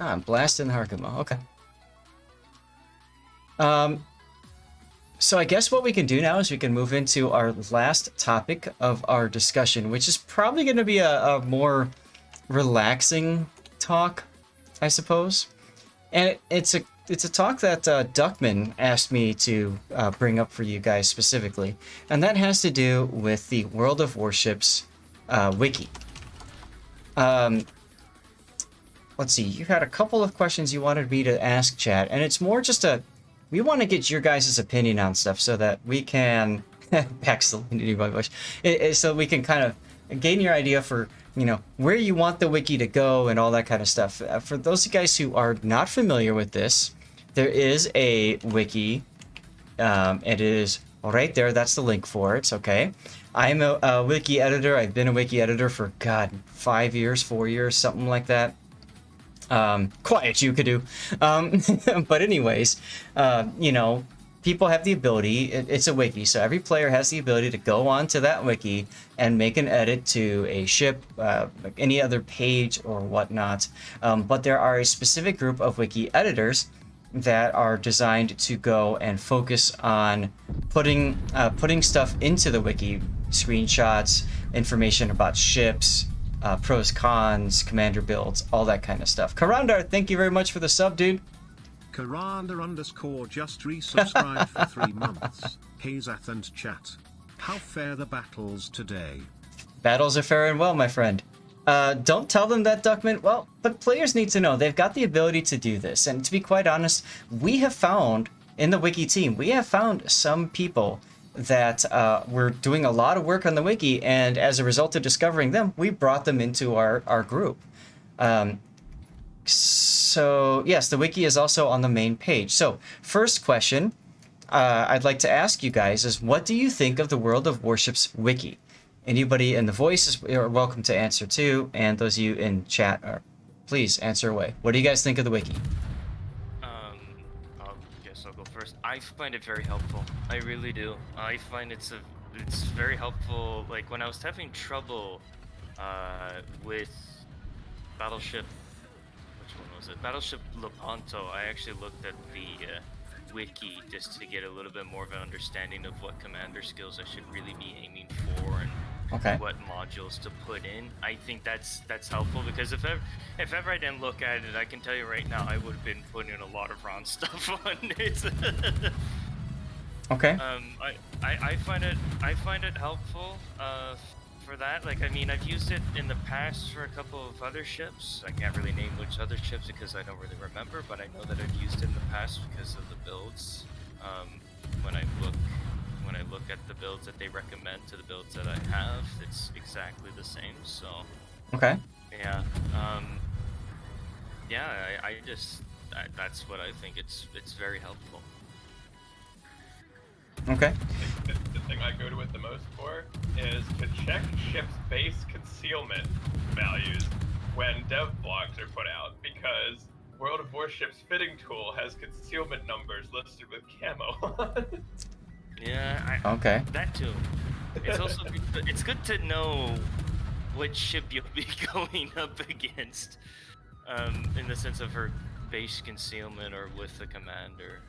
Ah, blast in the Harkuma. Okay. So I guess what we can do now is we can move into our last topic of our discussion, which is probably going to be a more relaxing talk, I suppose. And it's a talk that Duckman asked me to bring up for you guys specifically, and that has to do with the World of Warships wiki. Let's see, you had a couple of questions you wanted me to ask, chat, and it's more just we want to get your guys' opinion on stuff so that we can so we can kind of gain your idea for where you want the wiki to go and all that kind of stuff. For those guys who are not familiar with this, there is a wiki. It is right there. That's the link for it. Okay. I'm a wiki editor. I've been a wiki editor for 4 years, something like that. Quiet, you could do. But anyways, people have the ability, it's a wiki, so every player has the ability to go onto that wiki and make an edit to a ship, any other page or whatnot. But there are a specific group of wiki editors that are designed to go and focus on putting stuff into the wiki, screenshots, information about ships, pros, cons, commander builds, all that kind of stuff. Karandar, thank you very much for the sub, dude. Karandar_ just resubscribed for 3 months. Hey Zath and chat. How fare the battles today? Battles are fair and well, my friend. Don't tell them that, Duckman. Well, but players need to know they've got the ability to do this. And to be quite honest, we have found, in the wiki team, we have found some people that were doing a lot of work on the wiki, and as a result of discovering them, we brought them into our group. So yes, the wiki is also on the main page. So first question I'd like to ask you guys is, what do you think of the World of Warships wiki? Anybody in the voice are welcome to answer too, and those of you in chat please answer away. What do you guys think of the wiki? I guess I'll go first. I find it very helpful. I really do. I find it's very helpful. Like when I was having trouble with Battleship, which one was it? Battleship Lepanto. I actually looked at the wiki just to get a little bit more of an understanding of what commander skills I should really be aiming for and what modules to put in. I think that's helpful, because if ever I didn't look at it, I can tell you right now I would have been putting in a lot of wrong stuff on it. Okay. I find it helpful for that. Like, I mean, I've used it in the past for a couple of other ships. I can't really name which other ships because I don't really remember, but I know that I've used it in the past because of the builds. When I look at the builds that they recommend to the builds that I have, it's exactly the same. So okay. Yeah. I just that's what I think. It's very helpful. Okay. The thing I go to it the most for is to check ships' base concealment values when dev blogs are put out, because World of Warships fitting tool has concealment numbers listed with camo. Yeah. Okay. That too. It's also it's good to know which ship you'll be going up against, in the sense of her base concealment or with the commander.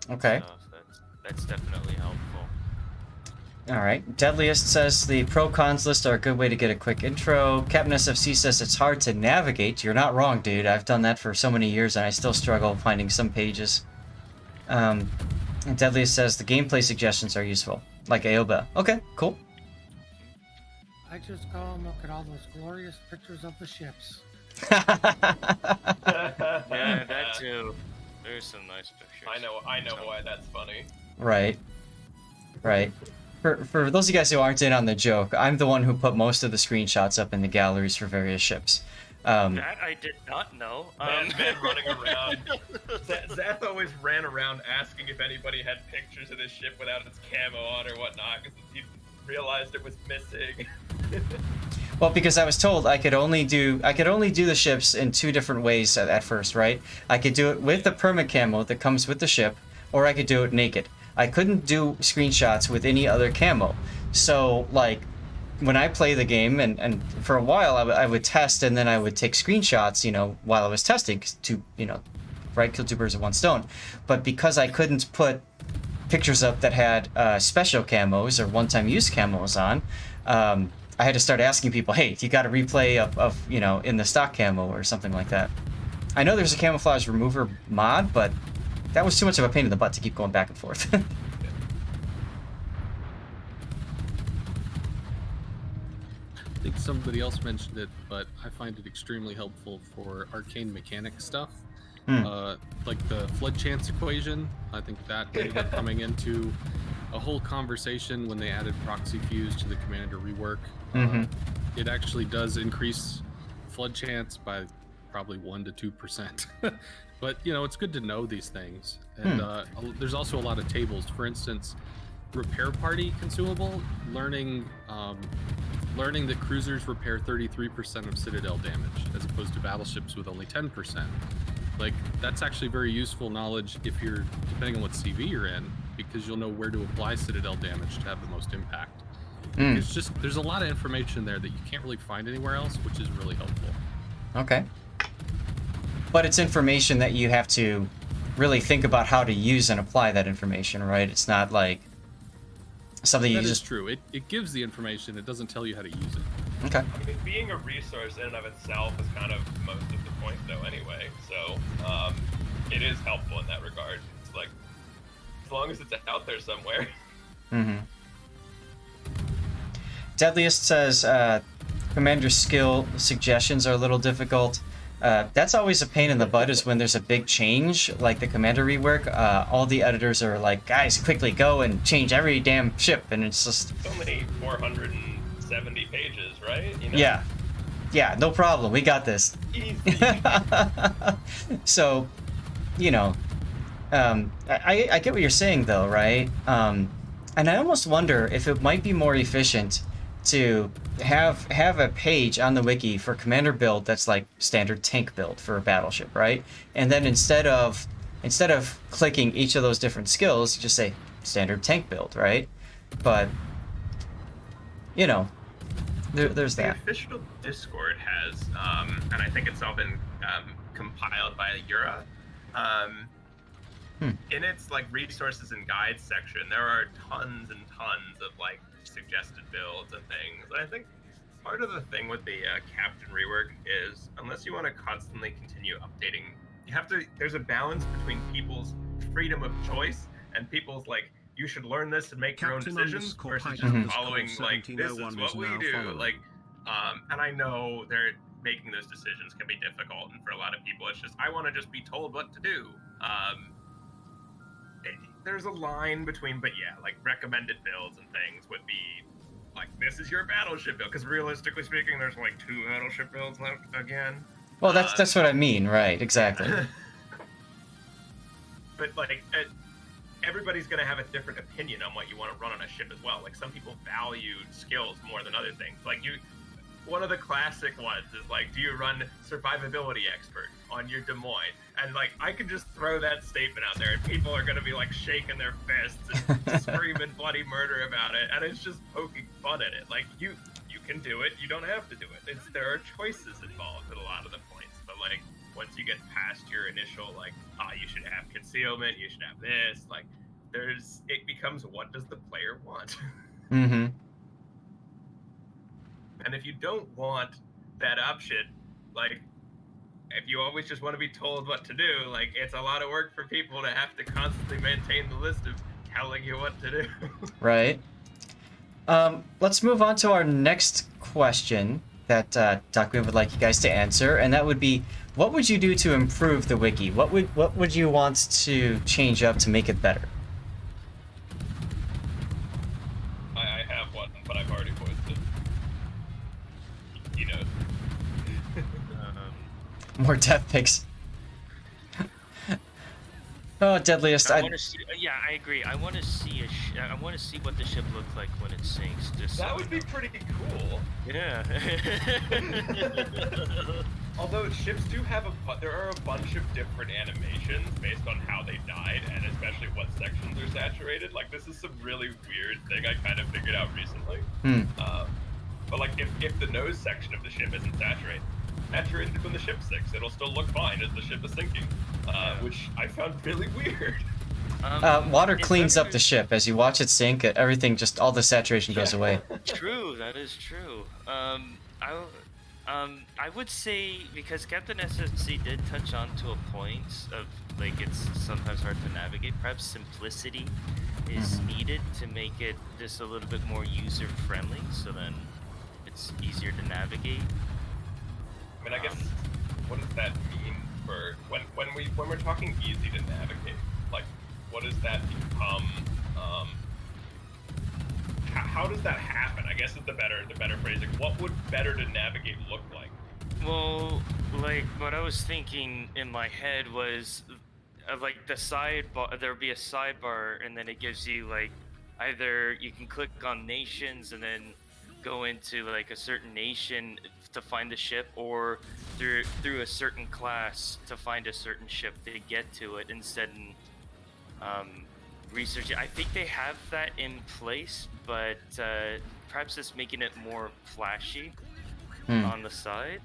Okay. Stuff. That's definitely helpful. All right. Deadliest says the pro cons list are a good way to get a quick intro. Captain SFC says it's hard to navigate. You're not wrong, dude. I've done that for so many years and I still struggle finding some pages. And Deadliest says the gameplay suggestions are useful, like Aoba. Okay, cool. I just go and look at all those glorious pictures of the ships. Yeah, that too. There's some nice pictures. I know why that's funny. Right. For those of you guys who aren't in on the joke, I'm the one who put most of the screenshots up in the galleries for various ships. That I did not know. Man running around. Zath always ran around asking if anybody had pictures of this ship without its camo on or whatnot, because he realized it was missing. Well, because I was told I could only do the ships in 2 different ways at first, right? I could do it with the perma camo that comes with the ship, or I could do it naked. I couldn't do screenshots with any other camo. So, like, when I play the game, and for a while I would test, and then I would take screenshots, while I was testing to, right, kill two birds with one stone. But because I couldn't put pictures up that had special camos or one-time use camos on, I had to start asking people, hey, you got a replay of in the stock camo or something like that. I know there's a camouflage remover mod, but that was too much of a pain in the butt to keep going back and forth. I think somebody else mentioned it, but I find it extremely helpful for arcane mechanic stuff. Like the flood chance equation. I think that ended up coming into a whole conversation when they added proxy fuse to the commander rework. It actually does increase flood chance by probably 1 to 2%. But it's good to know these things. And there's also a lot of tables. For instance, repair party consumable, learning that cruisers repair 33% of citadel damage as opposed to battleships with only 10%. Like, that's actually very useful knowledge if you're, depending on what CV you're in, because you'll know where to apply citadel damage to have the most impact. It's just, there's a lot of information there that you can't really find anywhere else, which is really helpful. Okay. But it's information that you have to really think about how to use and apply that information, right? It's not like something you just... That is true. It gives the information, it doesn't tell you how to use it. Okay. I mean, being a resource in and of itself is kind of most of the point, though, anyway. So, it is helpful in that regard. It's like, as long as it's out there somewhere. Deadliest says, Commander skill suggestions are a little difficult. That's always a pain in the butt, is when there's a big change, like the Commander rework. All the editors are like, guys, quickly go and change every damn ship, and it's just... It's only 470 pages, right? Yeah, no problem. We got this. Easy. So, I get what you're saying, though, right? And I almost wonder if it might be more efficient to have a page on the wiki for commander build that's like standard tank build for a battleship, right? And then instead of clicking each of those different skills, you just say standard tank build, right? But there's that. The official Discord has, and I think it's all been compiled by Yura. In its like resources and guides section, there are tons and tons of like suggested builds and things. And I think part of the thing with the captain rework is, unless you want to constantly continue updating, you have to. There's a balance between people's freedom of choice and people's like, you should learn this and make your own decisions versus just following like, this is what we do. Like, and I know they're making those decisions can be difficult, and for a lot of people, it's just, I want to just be told what to do. There's a line between, but yeah, like recommended builds and things would be like, this is your battleship build, because realistically speaking, there's like 2 battleship builds left again. Well, that's what I mean, right? Exactly. But like, everybody's gonna have a different opinion on what you want to run on a ship as well. Like, some people value skills more than other things. Like, one of the classic ones is like, do you run survivability expert on your Des Moines? And like, I could just throw that statement out there and people are gonna be like shaking their fists and screaming bloody murder about it, and it's just poking fun at it. Like, you can do it, you don't have to do it. There are choices involved at a lot of the points, but like, once you get past your initial like, you should have concealment, you should have this, like, it becomes, what does the player want? And if you don't want that option, like, if you always just want to be told what to do, like, it's a lot of work for people to have to constantly maintain the list of telling you what to do. Right. Let's move on to our next question that Takumi would like you guys to answer, and that would be, what would you do to improve the wiki? What would you want to change up to make it better? I have one, but I've already voiced it. You know. More death pics. Oh, Deadliest. I want to see. Yeah, I agree. I want to see I want to see what the ship looks like when it sinks. Just that would be pretty cool. Yeah. Although ships do have there are a bunch of different animations based on how they died, and especially what sections are saturated. Like, this is some really weird thing I kind of figured out recently. But like if the nose section of the ship isn't saturated when the ship sinks, it'll still look fine as the ship is sinking, which I found really weird. Water cleans up the ship as you watch it sink. Everything, just all the saturation goes away. True, that is true. I would say, because Captain SSC did touch on to a point of like it's sometimes hard to navigate. Perhaps simplicity is needed to make it just a little bit more user friendly, so then it's easier to navigate. I mean, I guess what does that mean for when we're talking easy to navigate? Like, what does that become? How does that happen? I guess is the better phrasing. What would better to navigate look like? Well, like what I was thinking in my head was like the sidebar. There would be a sidebar, and then it gives you like either you can click on nations and then go into like a certain nation to find the ship, or through a certain class to find a certain ship to get to it instead. Research it. I think they have that in place, but perhaps it's making it more flashy on the side.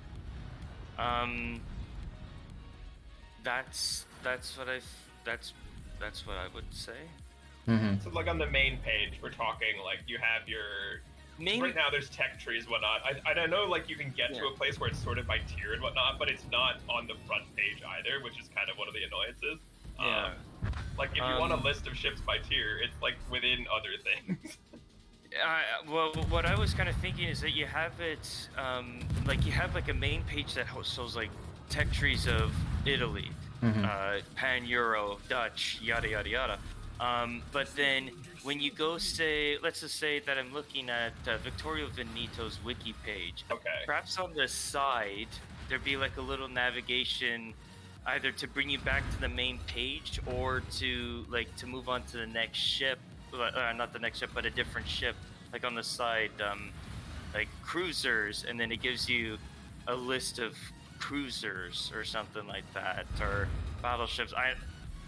That's what I would say. So like on the main page, we're talking like you have your right now there's tech trees and whatnot. I know like you can get to a place where it's sorted by tier and whatnot, but it's not on the front page either, which is kind of one of the annoyances. Like if you want a list of ships by tier, it's like within other things. Well, what I was kind of thinking is that you have it, like you have like a main page that shows like tech trees of Italy, Pan-Euro, Dutch, yada yada yada. But then when you go say, let's just say that I'm looking at Vittorio Veneto's wiki page. Okay. Perhaps on the side there'd be like a little navigation, either to bring you back to the main page or to move on to the next ship. Not the next ship, but a different ship, like on the side, like cruisers, and then it gives you a list of cruisers or something like that, or battleships.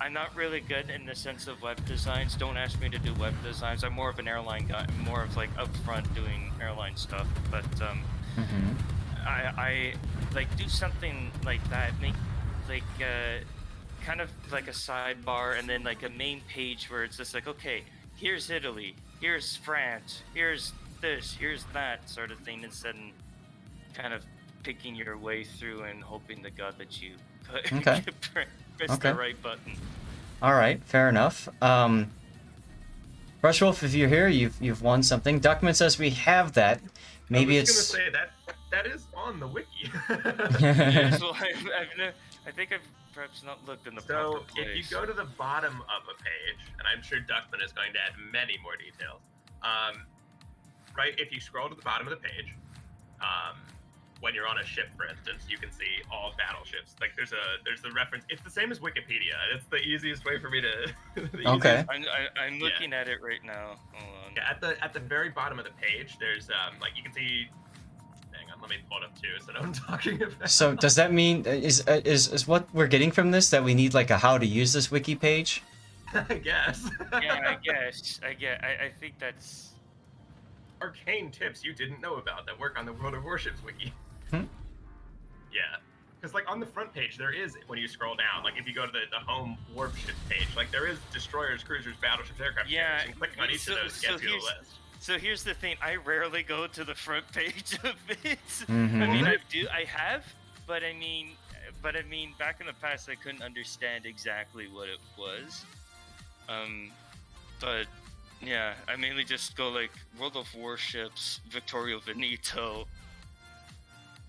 I'm not really good in the sense of web designs. Don't ask me to do web designs. I'm more of an airline guy, more of like upfront doing airline stuff. But I like do something like that. Make like kind of like a sidebar, and then like a main page where it's just like, okay, here's Italy, here's France, here's this, here's that sort of thing, instead of kind of picking your way through and hoping to God that you press the right button. All right, fair enough. Brushwolf, if you're here, you've won something. Duckman says we have that. Maybe I was it's. gonna say that is on the wiki. Yes, well, I think I've perhaps not looked in the proper place. So if you go to the bottom of a page, and I'm sure Duckman is going to add many more details, right? If you scroll to the bottom of the page, when you're on a ship, for instance, you can see all battleships. Like there's the reference. It's the same as Wikipedia. It's the easiest way for me to. Okay. I'm looking at it right now. Hold on. Yeah, at the very bottom of the page, there's like you can see. Hang on, let me pull it up too, so I know what I'm talking about. So does that mean is what we're getting from this that we need like a how to use this wiki page? I guess. Yeah, I think that's arcane tips you didn't know about that work on the World of Warships wiki. Yeah, because like on the front page there is, when you scroll down, like if you go to the home warships page, like there is destroyers, cruisers, battleships, aircraft carriers, and clicking on each of those gets you a list. So here's the thing: I rarely go to the front page of it. Mm-hmm. I mean, I have, but I mean, back in the past, I couldn't understand exactly what it was. But yeah, I mainly just go like World of Warships, Vittorio Veneto,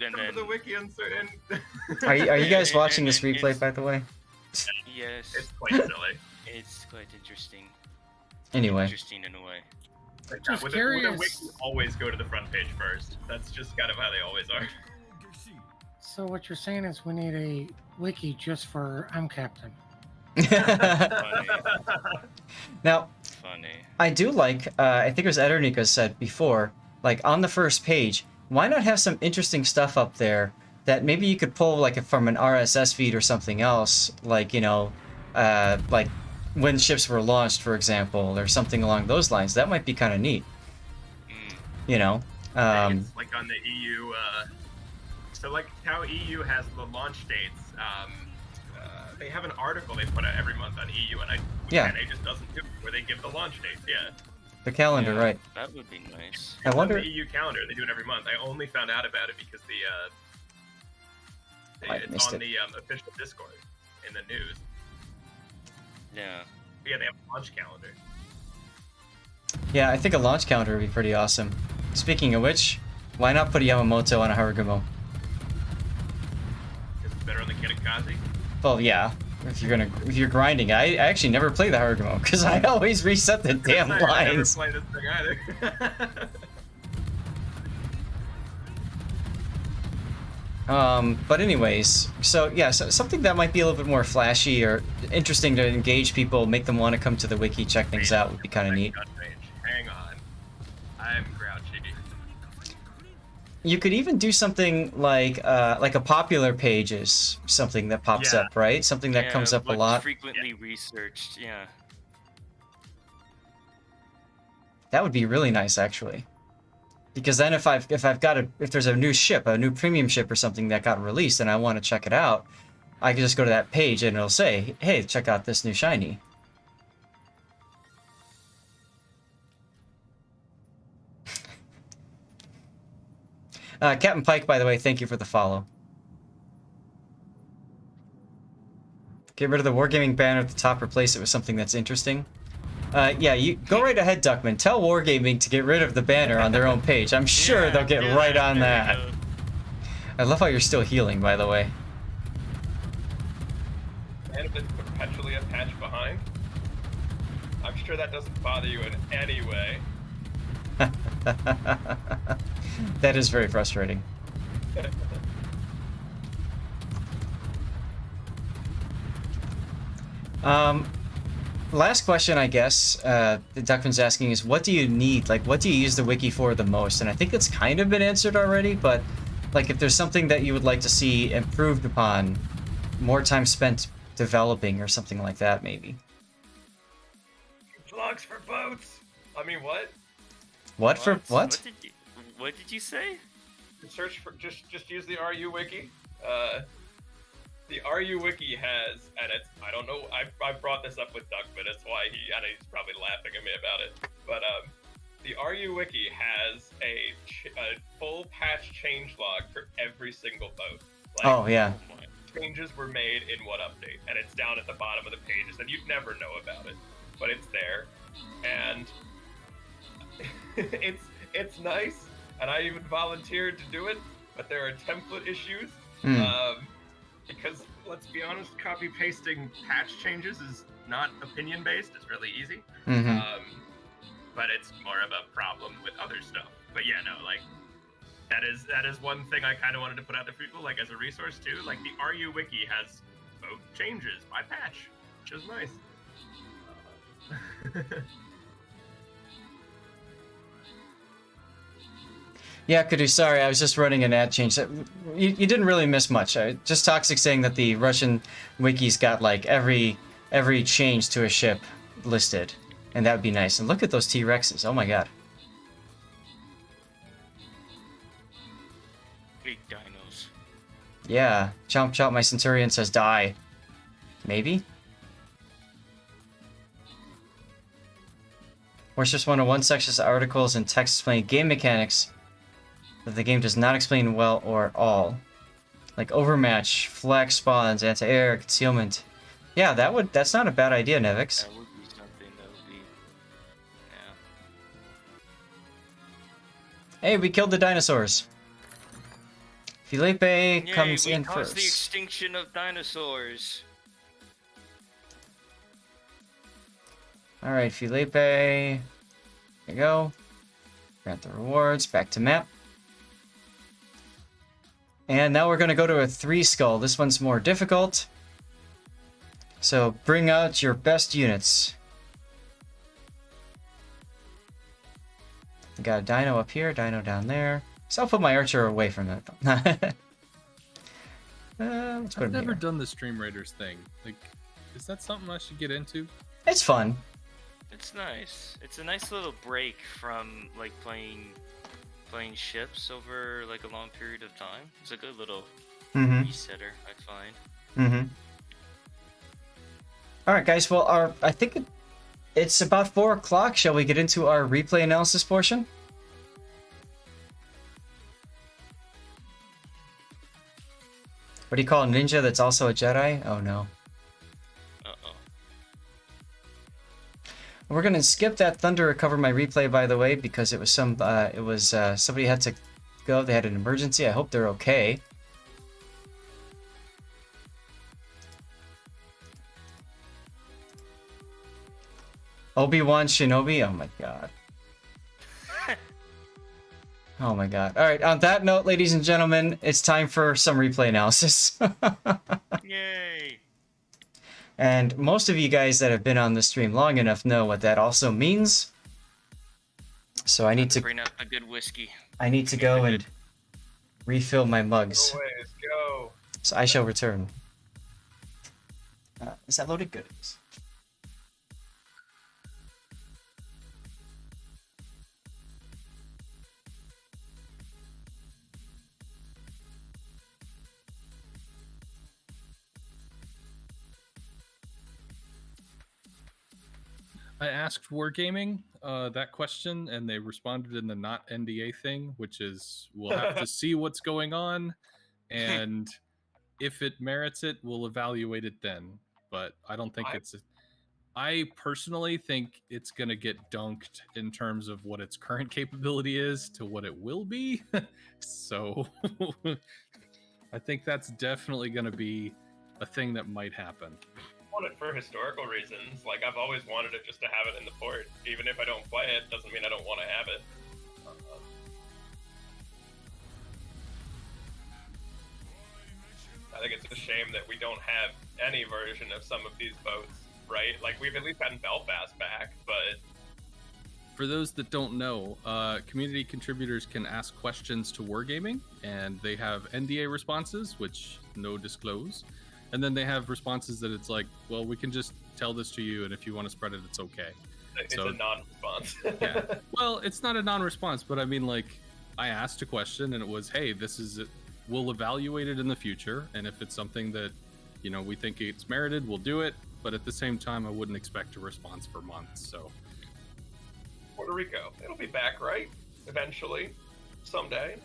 and Come then to the wiki uncertain. Are you guys watching this replay, by the way? Yes, It's quite silly. it's quite interesting. Anyway. Interesting in a way. Like, Just with curious. a wiki, always go to the front page first. That's just kind of how they always are. So what you're saying is we need a wiki just for I'm Captain. Funny. Now, Funny. I do like, I think it was Edernika said before, like on the first page, why not have some interesting stuff up there that maybe you could pull like from an RSS feed or something else, like, you know, like when ships were launched, for example, or something along those lines. That might be kind of neat. You know, Dates, like on the EU. So like how EU has the launch dates. They have an article they put out every month on EU, and it just doesn't do it, where they give the launch dates. Yeah. The calendar, Yeah, right? That would be nice. I wonder. On the EU calendar, they do it every month. I only found out about it because it's on the official Discord in the news. Yeah. Yeah, they have a launch calendar. Yeah, I think a launch calendar would be pretty awesome. Speaking of which, why not put a Yamamoto on a Harugumo? Is it better on the Kinakazi? Well, yeah. If you're grinding, I actually never play the Harugumo because I always reset the damn I never lines. play this thing either. But anyways, so yeah, so something that might be a little bit more flashy or interesting to engage people, make them want to come to the wiki, check things out, would be kind of neat. Gun range. Hang on. I'm grouchy. You could even do something like a popular page is something that pops up, right? Something that comes up a lot. Frequently researched, yeah. That would be really nice, actually. Because then if there's a new ship, a new premium ship or something that got released and I want to check it out, I can just go to that page and it'll say, hey, check out this new shiny. Captain Pike, by the way, thank you for the follow. Get rid of the Wargaming banner at the top, replace it with something that's interesting. Yeah, you go right ahead, Duckman. Tell Wargaming to get rid of the banner on their own page. I'm sure they'll get right on that. I love how you're still healing, by the way. And if it's perpetually a patch behind, I'm sure that doesn't bother you in any way. That is very frustrating. Last question, I guess, the Duckman's asking is, what do you need? Like, what do you use the wiki for the most? And I think it's kind of been answered already, but like, if there's something that you would like to see improved upon, more time spent developing or something like that, maybe. Vlogs for boats! I mean, what? What for what? What did you say? Search for just use the RU wiki. The RU wiki has, and it's, I don't know, I brought this up with Duckman, that's why I know he's probably laughing at me about it, but the RU wiki has a full patch change log for every single boat. Like, oh yeah. Changes were made in what update, and it's down at the bottom of the pages, and you'd never know about it, but it's there, and it's nice, and I even volunteered to do it, but there are template issues. Because, let's be honest, copy-pasting patch changes is not opinion-based, it's really easy. But it's more of a problem with other stuff. But yeah, no, like, that is one thing I kind of wanted to put out there for people, like, as a resource, too. Like, the RU Wiki has boat changes by patch, which is nice. Yeah, Kudu, sorry, I was just running an ad change. You didn't really miss much. Just Toxic saying that the Russian wiki's got like every change to a ship listed, and that would be nice. And look at those T-Rexes. Oh my god. Big dinos. Yeah, Chomp Chomp, my Centurion says die. Maybe? Warships 101 sections articles and text explaining game mechanics that the game does not explain well or all. Like overmatch, flex spawns, anti-air, concealment. Yeah, that's not a bad idea, Nevix. That would be something that would be... Yeah. Hey, we killed the dinosaurs. Felipe comes in we caused first. the extinction of dinosaurs. Alright, Felipe. There you go. Grant the rewards. Back to map. And now we're going to go to a 3 skull. This one's more difficult. So bring out your best units. We got a dino up here, dino down there. So I'll put my archer away from it. Let's put I've him never here. done the Stream Raiders thing. Like, is that something I should get into? It's fun. It's nice. It's a nice little break from like playing playing ships over like a long period of time. It's a good little Mm-hmm. resetter, I find. Mm-hmm. All right, guys. Well, I think it's about 4 o'clock. Shall we get into our replay analysis portion? What do you call a ninja that's also a Jedi? Oh no. Uh-oh. We're gonna skip that Thunder Recover My replay, by the way, because it was somebody had to go. They had an emergency. I hope they're okay. Obi-Wan Shinobi. Oh my god. Oh my god. All right. On that note, ladies and gentlemen, it's time for some replay analysis. Yay! And most of you guys that have been on the stream long enough know what that also means. So I need to bring up a good whiskey. I need to go and refill my mugs. Always go. So I shall return. Is that loaded? Good. I asked Wargaming that question, and they responded in the not NDA thing, which is we'll have to see what's going on, and if it merits it, we'll evaluate it then. But I don't think I personally think it's going to get dunked in terms of what its current capability is to what it will be. So I think that's definitely going to be a thing that might happen. I want it for historical reasons. Like, I've always wanted it just to have it in the port. Even if I don't play it, doesn't mean I don't want to have it. I think it's a shame that we don't have any version of some of these boats, right? Like, we've at least gotten Belfast back, but... For those that don't know, community contributors can ask questions to Wargaming, and they have NDA responses, which no disclose. And then they have responses that it's like, well, we can just tell this to you, and if you want to spread it, it's okay. It's a non-response. Yeah. Well, it's not a non-response, but I mean, like, I asked a question, and it was, hey, this is it. We'll evaluate it in the future, and if it's something that, you know, we think it's merited, we'll do it. But at the same time, I wouldn't expect a response for months. So, Puerto Rico, it'll be back, right? Eventually, someday.